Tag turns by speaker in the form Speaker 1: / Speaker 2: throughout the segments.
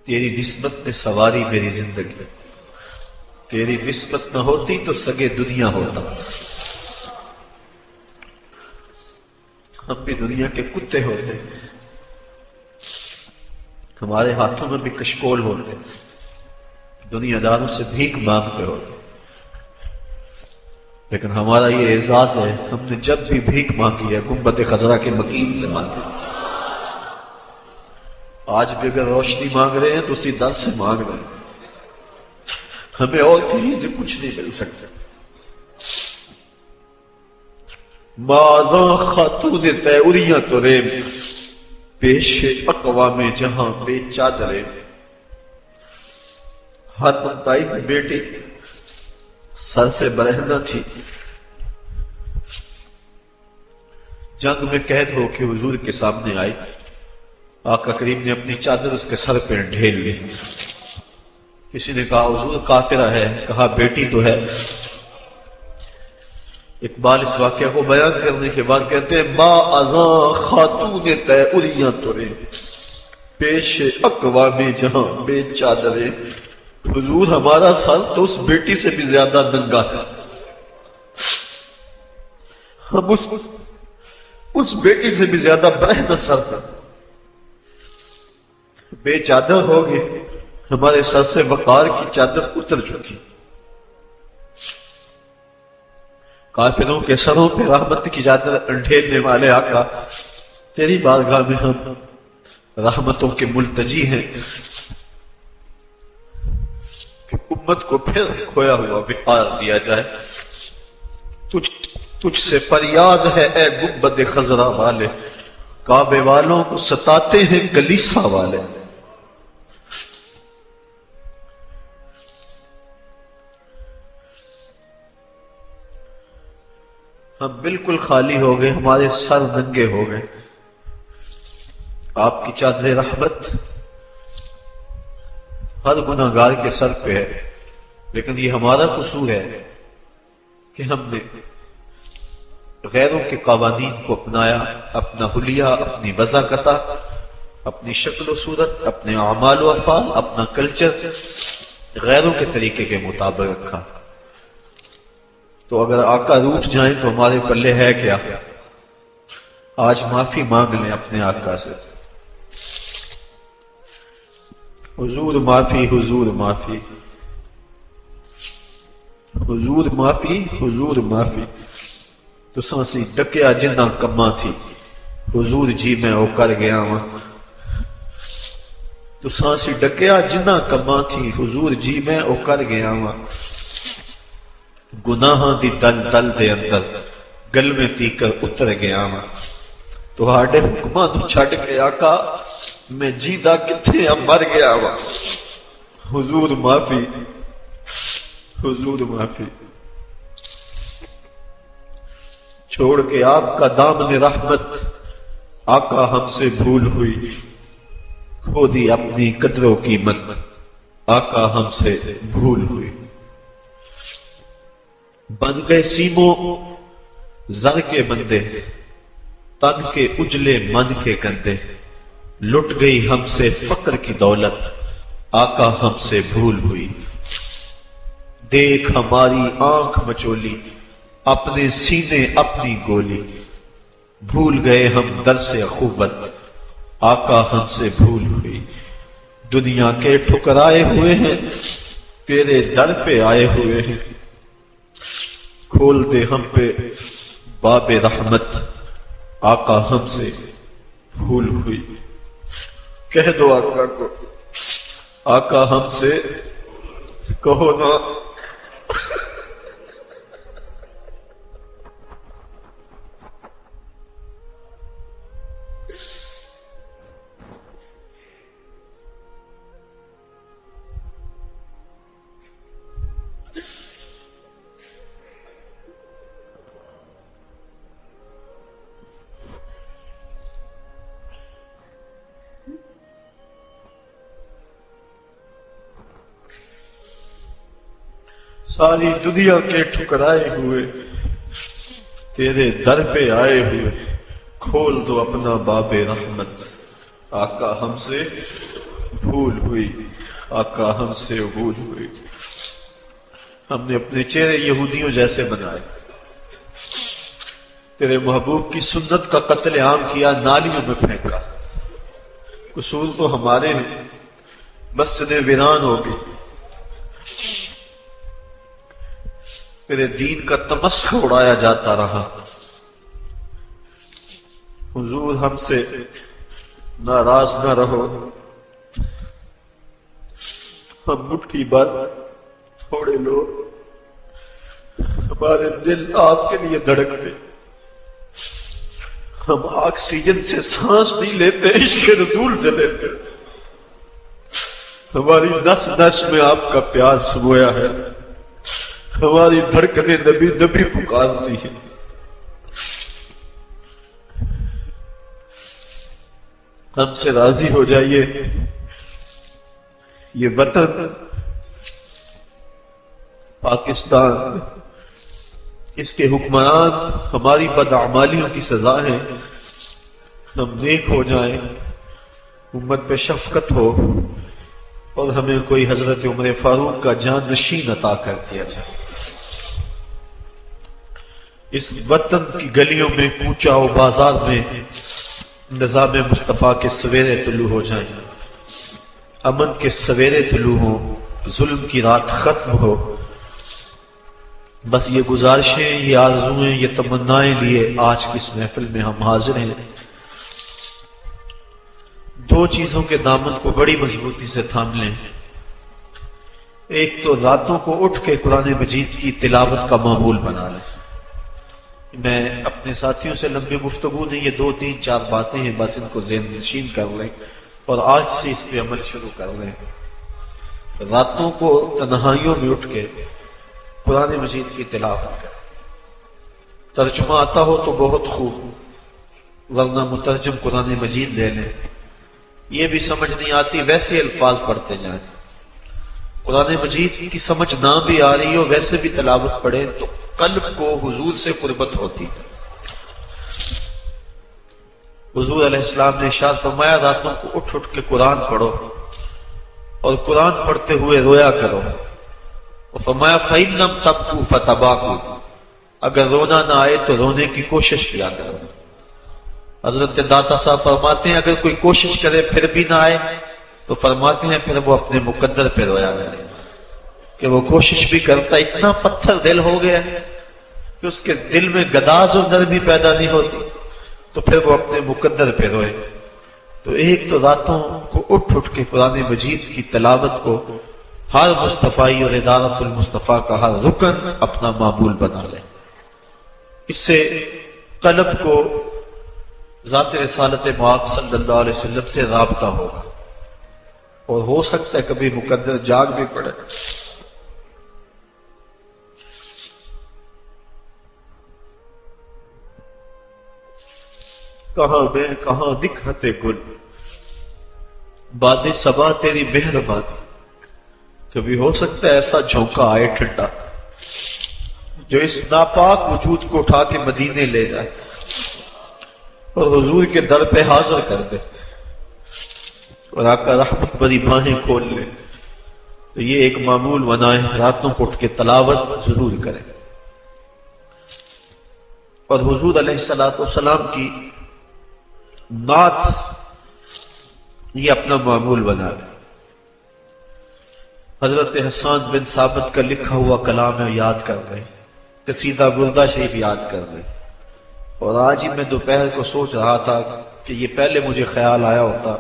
Speaker 1: تیری نسبت نے سواری میری زندگی، تیری نسبت نہ ہوتی تو سگے دنیا ہوتا۔ ہم بھی دنیا کے کتے ہوتے، ہمارے ہاتھوں میں بھی کشکول ہوتے، دنیا داروں سے بھیک مانگتے ہوتے، لیکن ہمارا یہ اعزاز ہے ہم نے جب بھی بھیک مانگی ہے گنبد خضرا کے مکین سے مانگی۔ آج بھی اگر روشنی مانگ رہے ہیں تو اسی در سے مانگ رہے ہیں، ہمیں اور کہیں سے کچھ نہیں مل سکتا۔ مازاں خاتون تیوریاں تو ریم، پیش اقوام جہاں بے چادرے۔ ہر منتائی کی بیٹی سر سے برہنہ تھی، جنگ میں قید ہو کے حضور کے سامنے آئی، آقا کریم نے اپنی چادر اس کے سر پہ ڈھیل لی۔ کسی نے کہا حضور کافرہ ہے، کہا بیٹی تو ہے۔ اقبال اس واقعہ کو بیان کرنے کے بعد کہتے ہیں ما ازاں خاتون تیوریاں ترے، پیش اقوام جہاں بے چادرے۔ حضور ہمارا سر تو اس بیٹی سے بھی زیادہ ننگا ہے، ہم اس بیٹی سے بھی زیادہ برہنہ سر ہے، بے چادر ہوگی، ہمارے سر سے وقار کی چادر اتر چکی۔ کافروں کے سروں پہ رحمت کی چادر ڈھیلنے والے آقا، تیری بارگاہ میں ہم رحمتوں کے ملتجی ہیں کہ امت کو پھر کھویا ہوا وقار دیا جائے۔ تجھ سے فریاد ہے اے گنبد خضرا والے، کعبے والوں کو ستاتے ہیں کلیسا والے۔ ہم بالکل خالی ہو گئے، ہمارے سر ننگے ہو گئے۔ آپ کی چادر رحمت ہر گناہگار کے سر پہ ہے، لیکن یہ ہمارا قصور ہے کہ ہم نے غیروں کے قوانین کو اپنایا، اپنا حلیہ، اپنی وضاقتہ، اپنی شکل و صورت، اپنے اعمال و افعال، اپنا کلچر غیروں کے طریقے کے مطابق رکھا۔ تو اگر آقا روٹھ جائیں تو ہمارے پلے ہے کیا؟ آج معافی مانگ لیں اپنے آقا سے، حضور معافی، حضور معافی، حضور معافی، حضور معافی۔ تو سانسی ڈکیا جنہ کما تھی، حضور جی میں او کر گیا ہوں۔ تو سانسی ڈکیا جنہ کما تھی، حضور جی میں او کر گیا ہوں۔ گناہاں دی دل دل دے اندر گل میں تیکر اتر گیا ہوں۔ تو ہاڑے حکماں تو چھڑ کے آقا میں جیدہ کتھے مر گیا ہوں۔ حضور معافی، حضور معافی۔ چھوڑ کے آپ کا دامن رحمت آقا ہم سے بھول ہوئی، کھو دی اپنی قدر و قیمت آقا ہم سے بھول ہوئی۔ بن گئے سیموں زر کے بندے، تن کے اجلے من کے گندے، لٹ گئی ہم سے فقر کی دولت آقا ہم سے بھول ہوئی۔ دیکھ ہماری آنکھ مچولی، اپنے سینے اپنی گولی، بھول گئے ہم درس اخوت آقا ہم سے بھول ہوئی۔ دنیا کے ٹھکرائے ہوئے ہیں، تیرے در پہ آئے ہوئے ہیں، کھول دے ہم پہ باب رحمت آقا ہم سے بھول ہوئی۔ کہہ دو آقا کو، آقا ہم سے کہو نا۔ ساری دنیا کے ٹھکرائے ہوئے تیرے در پہ آئے ہوئے، کھول دو اپنا باب رحمت آقا ہم سے بھول ہوئی آقا ہم سے عبور ہوئی. ہم نے اپنے چہرے یہودیوں جیسے بنائے، تیرے محبوب کی سنت کا قتل عام کیا، نالیوں میں پھینکا. قصور تو ہمارے ہیں، مسجدیں ویران ہو گئی. تیرے دین کا تمسخر اڑایا جاتا رہا. حضور ہم سے ناراض نہ رہو، ہم مٹھی بھر تھوڑے لوگ، ہمارے دل آپ کے لیے دھڑکتے، ہم آکسیجن سے سانس نہیں لیتے، عشق رسول سے لیتے. ہماری نس نس میں آپ کا پیار سمویا ہے، ہماری دھڑکنیں نبی نبی پکارتی ہیں. ہم سے راضی ہو جائیے. یہ وطن پاکستان، اس کے حکمران ہماری بدعمالیوں کی سزا ہے. ہم نیک ہو جائیں، امت پہ شفقت ہو، اور ہمیں کوئی حضرت عمر فاروق کا جان نشین عطا کر دیا جائے. اس وطن کی گلیوں میں، کوچہ و بازار میں نظام مصطفیٰ کے سویرے طلوع ہو جائیں، امن کے سویرے طلوع ہوں، ظلم کی رات ختم ہو. بس یہ گزارشیں، یہ آرزویں، یہ تمنائیں لیے آج کی اس محفل میں ہم حاضر ہیں. دو چیزوں کے دامن کو بڑی مضبوطی سے تھام لیں. ایک تو راتوں کو اٹھ کے قرآن مجید کی تلاوت کا معمول بنا لیں. میں اپنے ساتھیوں سے لمبی گفتگو نہیں، یہ 2-3-4 باتیں ہیں، بس ان کو ذہن نشین کر لیں اور آج سے اس پہ عمل شروع کر لیں. راتوں کو تنہائیوں میں اٹھ کے قرآن مجید کی تلاوت کریں. ترجمہ آتا ہو تو بہت خوب، ورنہ مترجم قرآن مجید لے لیں. یہ بھی سمجھ نہیں آتی، ویسے الفاظ پڑھتے جائیں. قرآن مجید کی سمجھ نہ بھی آ رہی ہو، ویسے بھی تلاوت پڑھیں تو قلب کو حضور سے قربت ہوتی. حضور علیہ السلام نے ارشاد فرمایا راتوں کو اٹھ اٹھ کے قرآن پڑھو اور قرآن پڑھتے ہوئے رویا کرو. اور فرمایا فَإِن لَمْ تَبْكُوا فَتَبَاكُوا، اگر رونا نہ آئے تو رونے کی کوشش کیا کرو. حضرت داتا صاحب فرماتے ہیں اگر کوئی کوشش کرے پھر بھی نہ آئے تو فرماتے ہیں پھر وہ اپنے مقدر پہ رویا کرے، کہ وہ کوشش بھی کرتا، اتنا پتھر دل ہو گیا کہ اس کے دل میں گداز اور نرمی پیدا نہیں ہوتی، تو پھر وہ اپنے مقدر پہ روئے. تو ایک تو راتوں کو اٹھ اٹھ کے قرآن مجید کی تلاوت کو ہر مصطفی اور ادارت المصطفیٰ کا ہر رکن اپنا معمول بنا لے. اس سے قلب کو ذات رسالت مآب صلی اللہ علیہ وسلم سے رابطہ ہوگا، اور ہو سکتا ہے کبھی مقدر جاگ بھی پڑے. کہاں میں کہاں دکھتے گل، باد صبا تیری مہربانی. کبھی ہو سکتا ہے ایسا جھونکا آئے ٹھنڈا جو اس ناپاک وجود کو اٹھا کے مدینے لے جائے اور حضور کے در پہ حاضر کر دے اور آقا رحمت بری باہیں کھول لے. تو یہ ایک معمول بنائیں، راتوں کو اٹھ کے تلاوت ضرور کریں اور حضور علیہ السلام کی نعت یہ اپنا معمول بنا لیں. حضرت حسان بن ثابت کا لکھا ہوا کلام ہے یاد کر لیں، قصیدہ بردہ شریف یاد کر لیں. اور آج ہی میں دوپہر کو سوچ رہا تھا کہ یہ پہلے مجھے خیال آیا ہوتا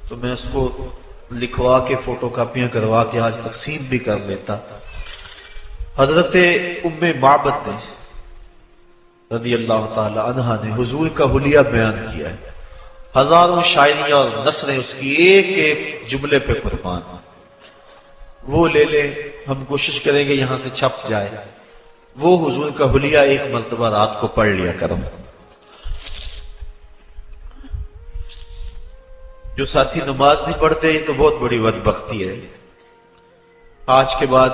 Speaker 1: تو میں اس کو لکھوا کے فوٹو کاپیاں کروا کے آج تقسیم بھی کر لیتا. حضرت ام معبد نے رضی اللہ تعالی عنہا نے حضور کا حلیہ بیان کیا ہے. ہزاروں شاعریاں اور نثریں اس کی ایک ایک جملے پہ قربان. وہ لے لیں، ہم کوشش کریں گے یہاں سے چھپ جائے. وہ حضور کا حلیہ ایک مرتبہ رات کو پڑھ لیا کرو. جو ساتھی نماز نہیں پڑھتے یہ تو بہت بڑی بدبختی ہے. آج کے بعد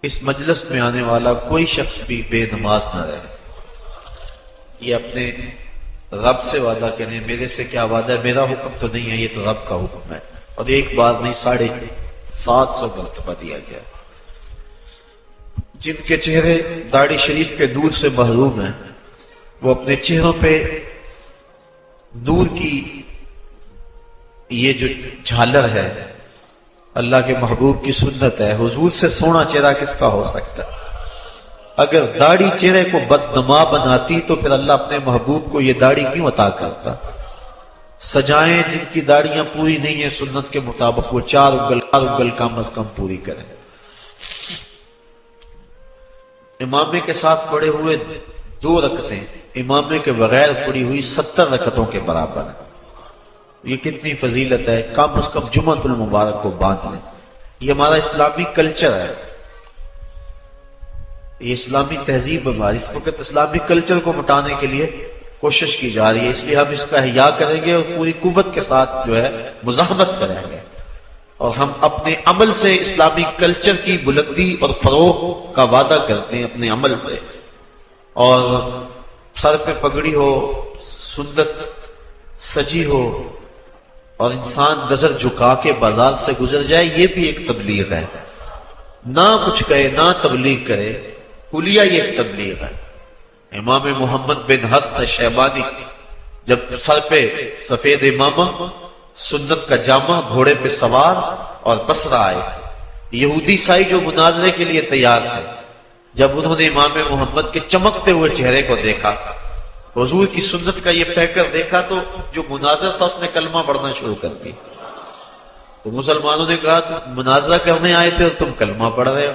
Speaker 1: اس مجلس میں آنے والا کوئی شخص بھی بے نماز نہ رہے. یہ اپنے رب سے وعدہ کریں. میرے سے کیا وعدہ ہے؟ میرا حکم تو نہیں ہے، یہ تو رب کا حکم ہے. اور ایک بار نہیں 750 مرتبہ دیا گیا۔ جن کے چہرے داڑھی شریف کے نور سے محروم ہیں وہ اپنے چہروں پہ نور کی یہ جو جھالر ہے، اللہ کے محبوب کی سنت ہے، حضور سے سونا چہرہ کس کا ہو سکتا ہے؟ اگر داڑھی چہرے کو بدنما بناتی تو پھر اللہ اپنے محبوب کو یہ داڑھی کیوں عطا کرتا؟ سجائیں جن کی داڑیاں پوری نہیں ہیں سنت کے مطابق، وہ 4 انگل کم از کم پوری کریں۔ امامے کے ساتھ پڑے ہوئے 2 رکعتیں امامے کے بغیر پڑی ہوئی 70 رکعتوں کے برابر ہیں۔ یہ کتنی فضیلت ہے، کم از کم جمعۃ المبارک کو باندھ لیں۔ یہ ہمارا اسلامی کلچر ہے، یہ اسلامی تہذیب ہماری، اس وقت اسلامی کلچر کو مٹانے کے لیے کوشش کی جا رہی ہے، اس لیے ہم اس کا احیاء کریں گے اور پوری قوت کے ساتھ جو ہے مزاحمت کریں گے، اور ہم اپنے عمل سے اسلامی کلچر کی بلندی اور فروغ کا وعدہ کرتے ہیں اپنے عمل سے۔ اور سر پہ پگڑی ہو، سنت سجی ہو اور انسان نظر جھکا کے بازار سے گزر جائے، یہ بھی ایک تبلیغ ہے۔ نہ کچھ کہے نہ تبلیغ کرے، حلیہ یہ ایک تبلیغ ہے۔ امام محمد بن حسن شیبانی جب سر پہ سفید امامہ، سنت کا جامہ، گھوڑے پہ سوار اور بصرہ آئے، یہودی عیسائی جو مناظرے کے لیے تیار تھے، جب انہوں نے امام محمد کے چمکتے ہوئے چہرے کو دیکھا، حضور کی سنت کا یہ پیکر دیکھا، تو جو مناظر تھا اس نے کلمہ پڑھنا شروع کر دی۔ تو مسلمانوں نے کہا تم مناظرہ کرنے آئے تھے اور تم کلمہ پڑھ رہے ہو؟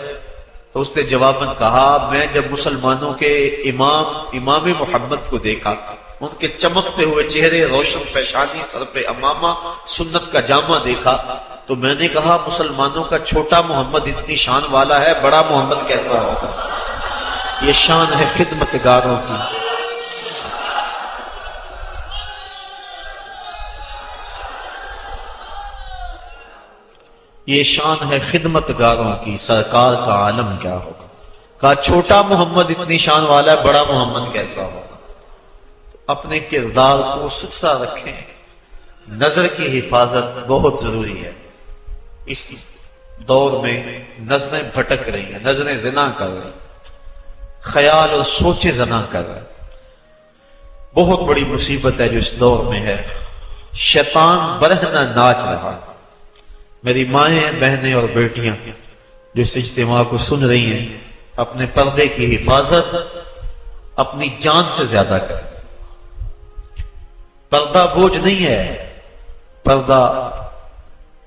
Speaker 1: تو اس نے جواباً کہا میں جب مسلمانوں کے امام محمد کو دیکھا، ان کے چمکتے ہوئے چہرے، روشن پیشانی، سر پہ امامہ، سنت کا جامہ دیکھا، تو میں نے کہا مسلمانوں کا چھوٹا محمد اتنی شان والا ہے، بڑا محمد کیسا ہوگا؟ یہ شان ہے خدمتگاروں کی۔ یہ شان ہے خدمتگاروں کی، سرکار کا عالم کیا ہوگا؟ کہا چھوٹا محمد اتنی شان والا ہے، بڑا محمد کیسا ہوگا؟ اپنے کردار کو ستھرا رکھیں، نظر کی حفاظت بہت ضروری ہے۔ اس دور میں نظریں بھٹک رہی ہیں، نظریں زنا کر رہی ہیں، خیال اور سوچیں زنا کر رہے ہیں۔ بہت بڑی مصیبت ہے جو اس دور میں ہے، شیطان برہنہ ناچ رہا۔ میری مائیں، بہنیں اور بیٹیاں جو اس اجتماع کو سن رہی ہیں، اپنے پردے کی حفاظت اپنی جان سے زیادہ کریں۔ پردہ بوجھ نہیں ہے، پردہ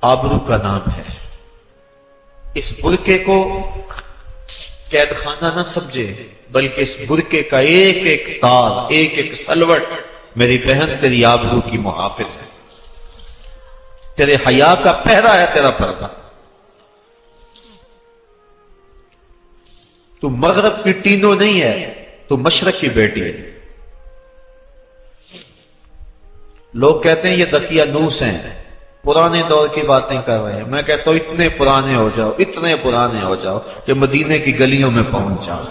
Speaker 1: آبرو کا نام ہے۔ اس برقعے کو قید خانہ نہ سمجھے، بلکہ اس برقعے کا ایک ایک تار، ایک ایک سلوٹ میری بہن تیری آبرو کی محافظ ہے، تیرے حیا کا پہرا ہے تیرا پردہ۔ تو مغرب کی ٹینو نہیں ہے، تو مشرق کی بیٹی ہے۔ لوگ کہتے ہیں یہ دقیانوس ہیں، پرانے دور کی باتیں کر رہے ہیں۔ میں کہتا ہوں اتنے پرانے ہو جاؤ، اتنے پرانے ہو جاؤ کہ مدینے کی گلیوں میں پہنچ جاؤ،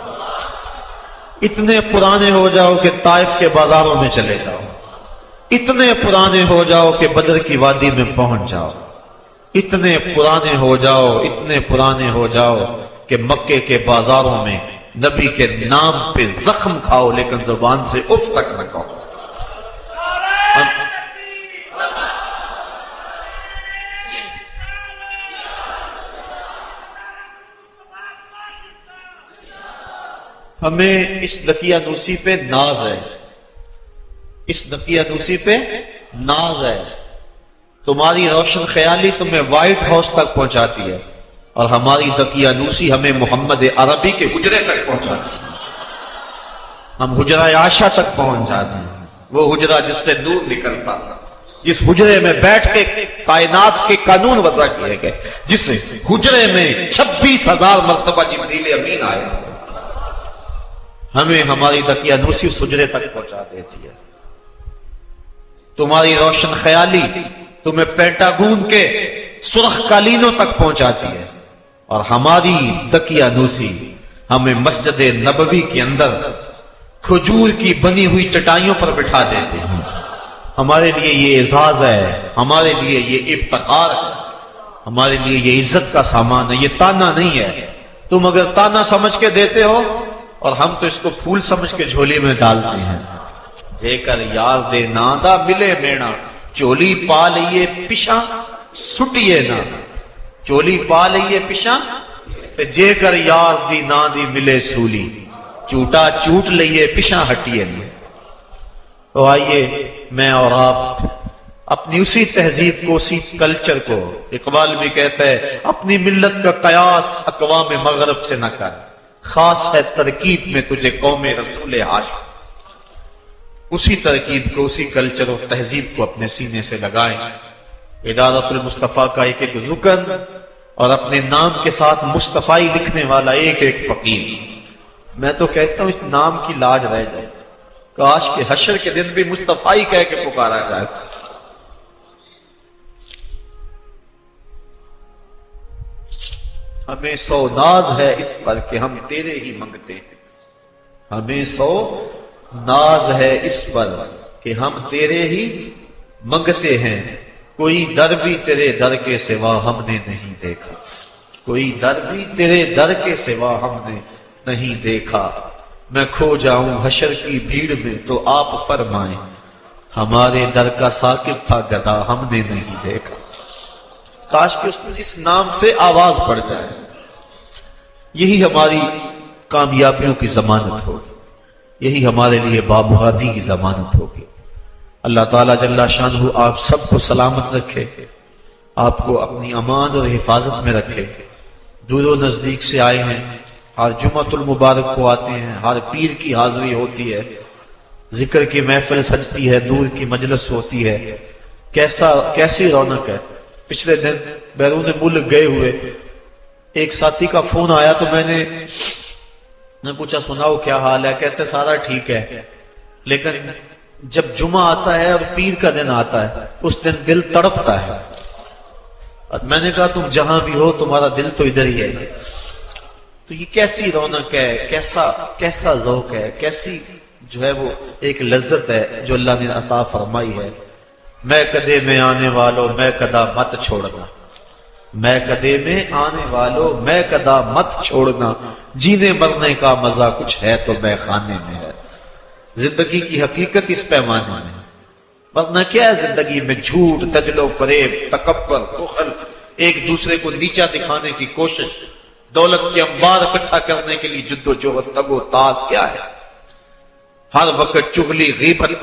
Speaker 1: اتنے پرانے ہو جاؤ کہ طائف کے بازاروں میں چلے جاؤ، اتنے پرانے ہو جاؤ کہ بدر کی وادی میں پہنچ جاؤ، اتنے پرانے ہو جاؤ، اتنے پرانے ہو جاؤ کہ مکے کے بازاروں میں نبی کے نام پہ زخم کھاؤ لیکن زبان سے اف تک نہ کہو۔ ہمیں اس دقیانوسی پہ ناز ہے، اس دقیانوسی پہ ناز ہے۔ تمہاری روشن خیالی تمہیں وائٹ ہاؤس تک پہنچاتی ہے، اور ہماری دقیانوسی ہمیں محمد عربی کے حجرے تک پہنچاتی ہے۔ ہم حجرہ عائشہ تک پہنچ جاتے ہیں، وہ حجرہ جس سے نور نکلتا تھا، جس حجرے میں بیٹھ کے کائنات کے قانون وضع کیے گئے، جس حجرے میں 26,000 مرتبہ جبریل امین آئے، ہمیں ہماری دقیانوسی اس حجرے تک پہنچا دیتی ہے۔ تمہاری روشن خیالی تمہیں پینٹاگون کے سرخ قالینوں تک پہنچاتی ہے، اور ہماری دقیانوسی ہمیں مسجد نبوی کے اندر کھجور کی بنی ہوئی چٹائیوں پر بٹھا دیتے ہیں، ہمارے لیے یہ اعزاز ہے، ہمارے لیے یہ افتخار ہے، ہمارے لیے یہ عزت کا سامان ہے، یہ تانا نہیں ہے۔ تم اگر تانا سمجھ کے دیتے ہو اور ہم تو اس کو پھول سمجھ کے جھولی میں ڈالتے ہیں۔ جے کر یار دے ناندا ملے مینا، چولی پا لئیے پشاں سٹیے نا، چولی پا لئیے پشاں تے جے کر یار دی نا دی ملے سولی، چوٹا چوٹ لئیے پشاں ہٹیے نا۔ تو آئیے میں اور آپ اپنی اسی تہذیب کو، اسی کلچر کو، اقبال بھی کہتا ہے اپنی ملت کا قیاس اقوام مغرب سے نہ کر، خاص ہے ترکیب میں تجھے قوم رسول ہاشم۔ اسی ترکیب کو، اسی کلچر اور تہذیب کو اپنے سینے سے لگائیں۔ ادارت المصطفیٰ کا ایک ایک رکن اور اپنے نام کے ساتھ مصطفی لکھنے والا ایک ایک فقیر۔ میں تو کہتا ہوں اس نام کی لاج رہ جائے، کاش کہ حشر کے دن بھی مصطفی کہہ کے پکارا جائے۔ ہمیں سو ناز ہے اس پر کہ ہم تیرے ہی منگتے ہیں، ہمیں سو ناز ہے اس پر کہ ہم تیرے ہی منگتے ہیں، کوئی در بھی تیرے در کے سوا ہم نے نہیں دیکھا، کوئی در بھی تیرے در کے سوا ہم نے نہیں دیکھا۔ میں کھو جاؤں حشر کی بھیڑ میں تو آپ فرمائیں، ہمارے در کا ساکب تھا گدا ہم نے نہیں دیکھا۔ کاش کہ اس نام سے آواز پڑ جائے، یہی ہماری کامیابیوں کی ضمانت ہوگی، یہی ہمارے لیے بامرادی کی ضمانت ہوگی۔ اللہ تعالیٰ جل شانہ آپ سب کو سلامت رکھے، آپ کو اپنی امان اور حفاظت میں رکھے۔ دور و نزدیک سے آئے ہیں، ہر جمعۃ المبارک کو آتے ہیں، ہر پیر کی حاضری ہوتی ہے، ذکر کی محفل سجتی ہے، دور کی مجلس ہوتی ہے، کیسی رونق ہے۔ پچھلے دن بیرون ملک گئے ہوئے ایک ساتھی کا فون آیا تو میں نے پوچھا سناؤ کیا حال ہے؟ کہتے سارا ٹھیک ہے، لیکن جب جمعہ آتا ہے اور پیر کا دن آتا ہے اس دن دل تڑپتا ہے۔ اور میں نے کہا تم جہاں بھی ہو تمہارا دل تو ادھر ہی ہے۔ تو یہ کیسی رونق ہے، کیسا ذوق ہے، کیسی جو ہے وہ ایک لذت ہے جو اللہ نے عطا فرمائی ہے۔ میں کدے میں آنے والوں میں کدا مت چھوڑنا، میں کدے میں آنے والوں میں کدا مت چھوڑنا، جینے مرنے کا مزہ کچھ ہے تو میں خانے میں ہے۔ زندگی کی حقیقت اس پیمانے میں، ورنہ کیا ہے زندگی میں؟ جھوٹ، تجل و فریب، تکبر، بخل، ایک دوسرے کو نیچا دکھانے کی کوشش، دولت کے انبار اکٹھا کرنے کے لیے جد و جہد، تگ و تاز، کیا ہے؟ ہر وقت چغلی، غیبت۔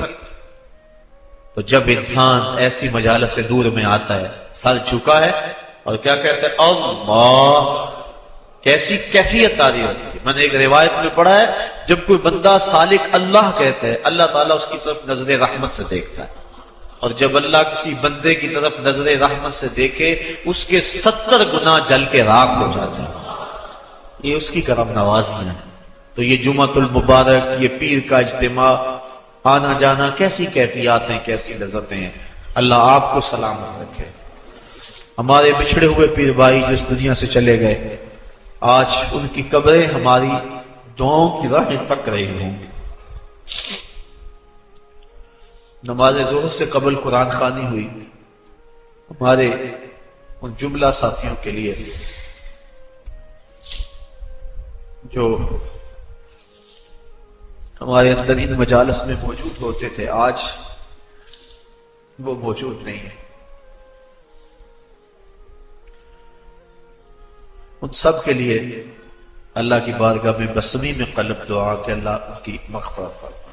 Speaker 1: تو جب انسان ایسی مجالس سے دور میں آتا ہے، سر جھکا ہے اور کیا کہتا ہے؟ اللہ، کیسی کیفیت آ رہی ہوتی ہے۔ میں نے ایک روایت میں پڑھا ہے جب کوئی بندہ سالک اللہ کہتا ہے، اللہ تعالیٰ اس کی طرف نظر رحمت سے دیکھتا ہے، اور جب اللہ کسی بندے کی طرف نظر رحمت سے دیکھے اس کے 70 گناہ جل کے راکھ ہو جاتے ہیں۔ یہ اس کی کرم نوازیاں ہیں۔ تو یہ جمعۃ المبارک، یہ پیر کا اجتماع، آنا جانا، کیسی کیفیات ہیں، کیسی لذتیں ہیں۔ اللہ آپ کو سلامت رکھے۔ ہمارے بچھڑے ہوئے پیر بھائی جو اس دنیا سے چلے گئے، آج ان کی قبریں ہماری دعاؤں کی راہیں تک رہی ہوں۔ نماز ظہر سے قبل قرآن خوانی ہوئی، ہمارے ان جملہ ساتھیوں کے لیے جو ہمارے اندر ان مجالس میں موجود ہوتے تھے، آج وہ موجود نہیں ہے۔ ان سب کے لیے اللہ کی بارگاہ میں بصمی میں قلب دعا کہ اللہ ان کی مغفرت فرمائے۔